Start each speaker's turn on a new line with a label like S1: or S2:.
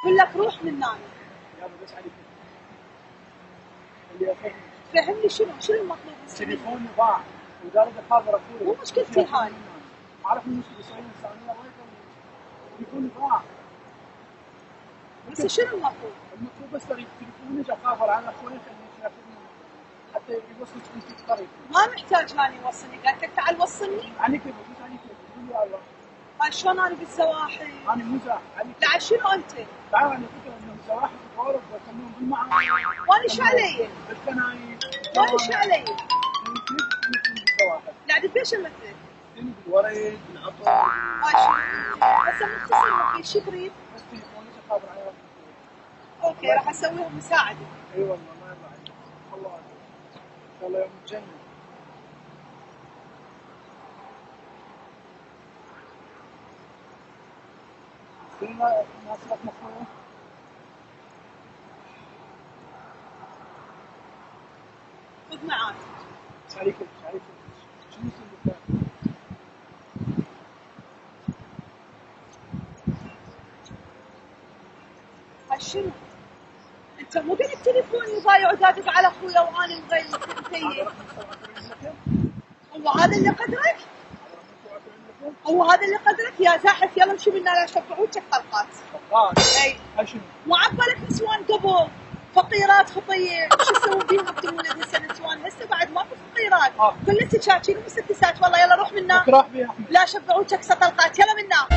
S1: يقول لك روح من هنا.
S2: يلا بس عليك اللي يفهم.
S1: فهمني شنو المطلوب؟
S2: تليفوني ضاع ولذلك خاطر اقول
S1: مو مشكلتي هاي.
S2: عارف المشكله يسوي انسانيه الله يكرمك. تليفوني ضاع.
S1: بس شنو المطلوب؟
S2: المطلوب بس تليفوني جا خابر على اخوي خليه يشافني حتى يوصلك انت قريب.
S1: ما محتاج هاني يوصلني، قالت لك تعال وصلني.
S2: علي كيف مش علي كيف قول يا الله.
S1: هاي شلون انا بالسواحل؟
S2: انا مو زاح علي.
S1: لا شنو انت؟
S2: تعال انا فكره انه السواحل تتعارف ويسمون بالمعنى.
S1: وانا ايش علي؟
S2: الكنايس.
S1: وانا ايش علي؟
S2: السواحل.
S1: لا قديش مثلك؟
S2: بالورد بالعطر.
S1: هاي شنو؟ هسه مختصر لك شو تريد؟
S2: بس تليفوني خابر على
S1: اوكي راح اسويهم مساعده.
S2: اي والله ما يرضى عليك. الله عليك. ان شاء الله يوم الجنه. فينا ناصرة مخوية.
S1: خذ معاك.
S2: عليك شنو يسوي؟
S1: هاي شنو؟ انت مو قلت تليفوني ضايع ودادق على اخويا وانا مغيب انتي. هو هذا اللي قدرك؟ هو هذا اللي قدرك يا زاحف. يلا امشي منا لا يشفعوك حلقات. اي مو عبالك نسوان قبل فقيرات خطيه شو يسوون بيهم انتم ولد هسه نسوان هسه بعد ماكو فقيرات كلها سكاكين ومسدسات. والله يلا روح منا
S2: راح بيها احمد.
S1: لا شفعوك حلقات. يلا منا.